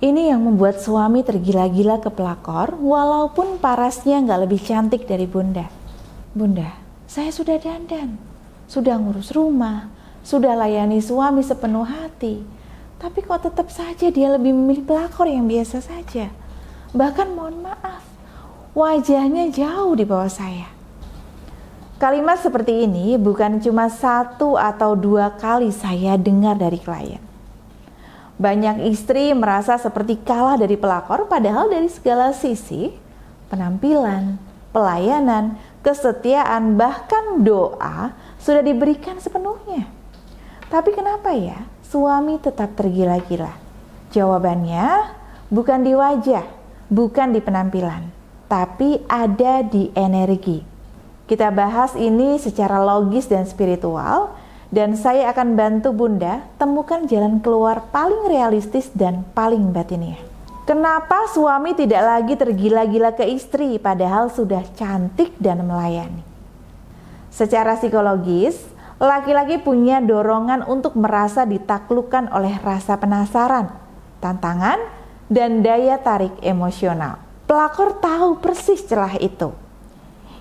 Ini yang membuat suami tergila-gila ke pelakor, walaupun parasnya nggak lebih cantik dari Bunda. Bunda, saya sudah dandan, sudah ngurus rumah, sudah layani suami sepenuh hati. Tapi kok tetap saja dia lebih memilih pelakor yang biasa saja. Bahkan mohon maaf, wajahnya jauh di bawah saya. Kalimat seperti ini bukan cuma 1 atau 2 kali saya dengar dari klien. Banyak istri merasa seperti kalah dari pelakor, padahal dari segala sisi, penampilan, pelayanan, kesetiaan, bahkan doa sudah diberikan sepenuhnya. Tapi kenapa ya suami tetap tergila-gila? Jawabannya bukan di wajah, bukan di penampilan, tapi ada di energi. Kita bahas ini secara logis dan spiritual, dan saya akan bantu Bunda temukan jalan keluar paling realistis dan paling batinnya. Kenapa suami tidak lagi tergila-gila ke istri padahal sudah cantik dan melayani? Secara psikologis, laki-laki punya dorongan untuk merasa ditaklukkan oleh rasa penasaran, tantangan, dan daya tarik emosional. Pelakor tahu persis celah itu.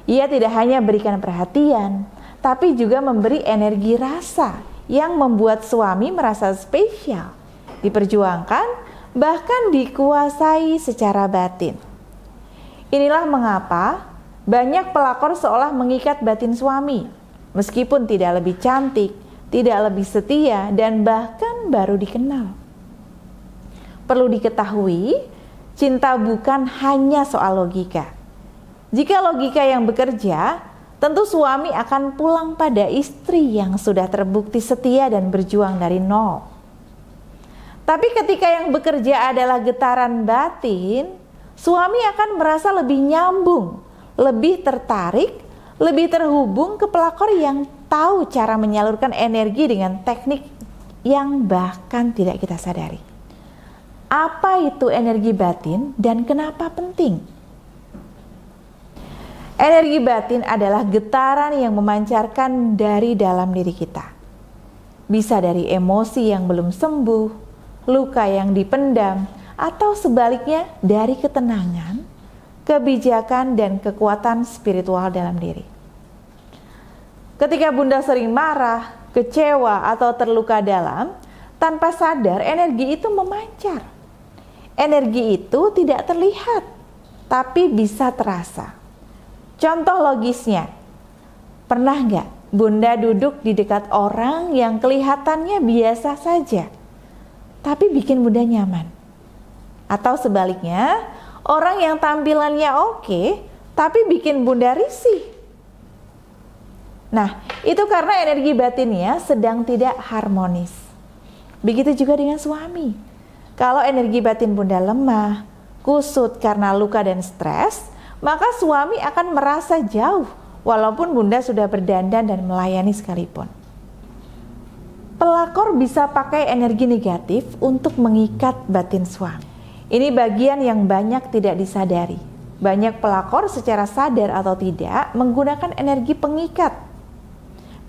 Ia tidak hanya berikan perhatian, tapi juga memberi energi rasa yang membuat suami merasa spesial, diperjuangkan, bahkan dikuasai secara batin. Inilah mengapa banyak pelakor seolah mengikat batin suami, meskipun tidak lebih cantik, tidak lebih setia, dan bahkan baru dikenal. Perlu diketahui, cinta bukan hanya soal logika. Jika logika yang bekerja, tentu suami akan pulang pada istri yang sudah terbukti setia dan berjuang dari nol. Tapi ketika yang bekerja adalah getaran batin, suami akan merasa lebih nyambung, lebih tertarik, lebih terhubung ke pelakor yang tahu cara menyalurkan energi dengan teknik yang bahkan tidak kita sadari. Apa itu energi batin dan kenapa penting? Energi batin adalah getaran yang memancarkan dari dalam diri kita. Bisa dari emosi yang belum sembuh, luka yang dipendam, atau sebaliknya dari ketenangan, kebijakan, dan kekuatan spiritual dalam diri. Ketika Bunda sering marah, kecewa, atau terluka dalam, tanpa sadar energi itu memancar. Energi itu tidak terlihat, tapi bisa terasa. Contoh logisnya, pernah nggak Bunda duduk di dekat orang yang kelihatannya biasa saja, tapi bikin Bunda nyaman? Atau sebaliknya, orang yang tampilannya oke, tapi bikin Bunda risih? Nah, itu karena energi batinnya sedang tidak harmonis. Begitu juga dengan suami. Kalau energi batin Bunda lemah, kusut karena luka dan stres, maka suami akan merasa jauh walaupun Bunda sudah berdandan dan melayani sekalipun. Pelakor bisa pakai energi negatif untuk mengikat batin suami. Ini bagian yang banyak tidak disadari. Banyak pelakor secara sadar atau tidak menggunakan energi pengikat.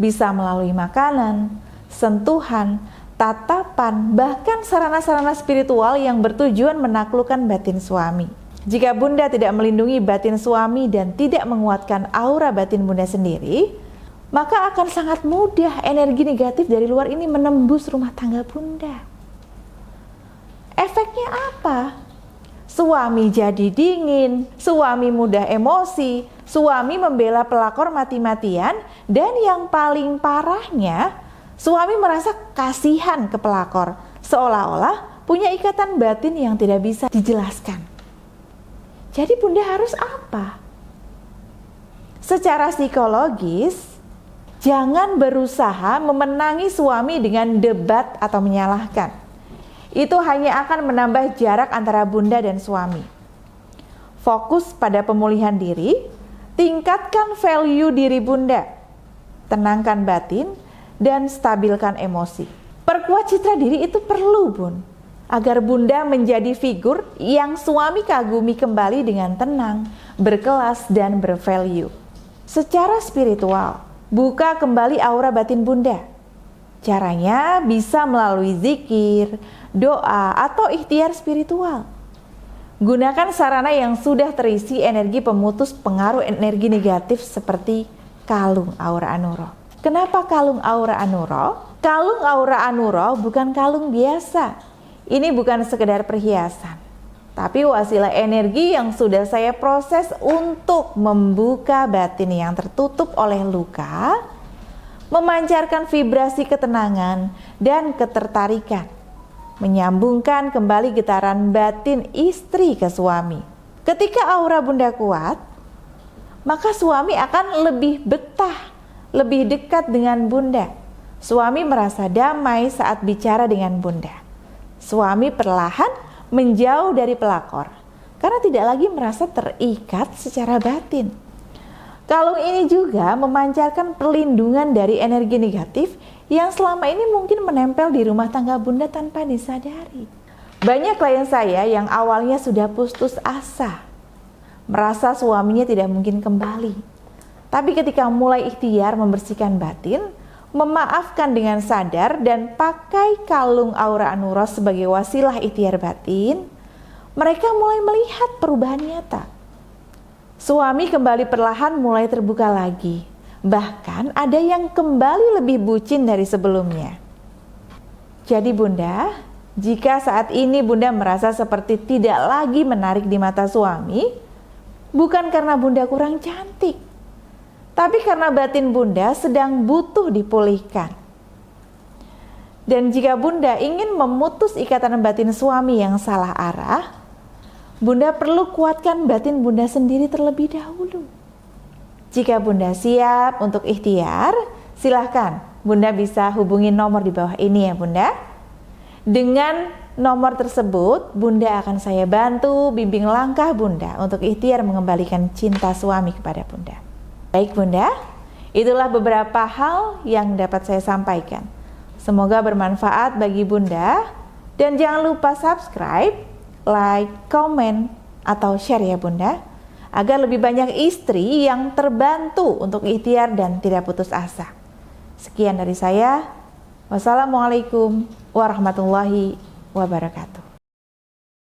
Bisa melalui makanan, sentuhan, tatapan, bahkan sarana-sarana spiritual yang bertujuan menaklukkan batin suami. Jika Bunda tidak melindungi batin suami dan tidak menguatkan aura batin Bunda sendiri, maka akan sangat mudah energi negatif dari luar ini menembus rumah tangga Bunda. Efeknya apa? Suami jadi dingin, suami mudah emosi, suami membela pelakor mati-matian, dan yang paling parahnya, suami merasa kasihan ke pelakor, seolah-olah punya ikatan batin yang tidak bisa dijelaskan. Jadi Bunda harus apa? Secara psikologis, jangan berusaha memenangi suami dengan debat atau menyalahkan. Itu hanya akan menambah jarak antara Bunda dan suami. Fokus pada pemulihan diri, tingkatkan value diri Bunda, tenangkan batin, dan stabilkan emosi. Perkuat citra diri itu perlu, Bun, agar Bunda menjadi figur yang suami kagumi kembali dengan tenang, berkelas, dan bervalue. Secara spiritual, buka kembali aura batin Bunda. Caranya bisa melalui zikir, doa, atau ikhtiar spiritual. Gunakan sarana yang sudah terisi energi pemutus pengaruh energi negatif seperti kalung aura Anuro. Kenapa kalung aura Anuro? Kalung aura Anuro bukan kalung biasa. Ini bukan sekedar perhiasan, tapi wasilah energi yang sudah saya proses untuk membuka batin yang tertutup oleh luka, memancarkan vibrasi ketenangan dan ketertarikan, menyambungkan kembali getaran batin istri ke suami. Ketika aura Bunda kuat, maka suami akan lebih betah, lebih dekat dengan Bunda. Suami merasa damai saat bicara dengan Bunda. Suami perlahan menjauh dari pelakor karena tidak lagi merasa terikat secara batin. Kalung ini juga memancarkan perlindungan dari energi negatif yang selama ini mungkin menempel di rumah tangga Bunda tanpa disadari. Banyak klien saya yang awalnya sudah putus asa, merasa suaminya tidak mungkin kembali. Tapi ketika mulai ikhtiar membersihkan batin, memaafkan dengan sadar dan pakai kalung aura Anuro sebagai wasilah ikhtiar batin, mereka mulai melihat perubahan nyata. Suami kembali perlahan mulai terbuka lagi. Bahkan ada yang kembali lebih bucin dari sebelumnya. Jadi Bunda, jika saat ini Bunda merasa seperti tidak lagi menarik di mata suami, bukan karena Bunda kurang cantik, tapi karena batin Bunda sedang butuh dipulihkan. Dan jika Bunda ingin memutus ikatan batin suami yang salah arah, Bunda perlu kuatkan batin Bunda sendiri terlebih dahulu. Jika Bunda siap untuk ikhtiar, silahkan Bunda bisa hubungi nomor di bawah ini ya Bunda. Dengan nomor tersebut, Bunda akan saya bantu bimbing langkah Bunda untuk ikhtiar mengembalikan cinta suami kepada Bunda. Baik Bunda, itulah beberapa hal yang dapat saya sampaikan. Semoga bermanfaat bagi Bunda. Dan jangan lupa subscribe, like, komen, atau share ya Bunda, agar lebih banyak istri yang terbantu untuk ikhtiar dan tidak putus asa. Sekian dari saya. Wassalamualaikum warahmatullahi wabarakatuh.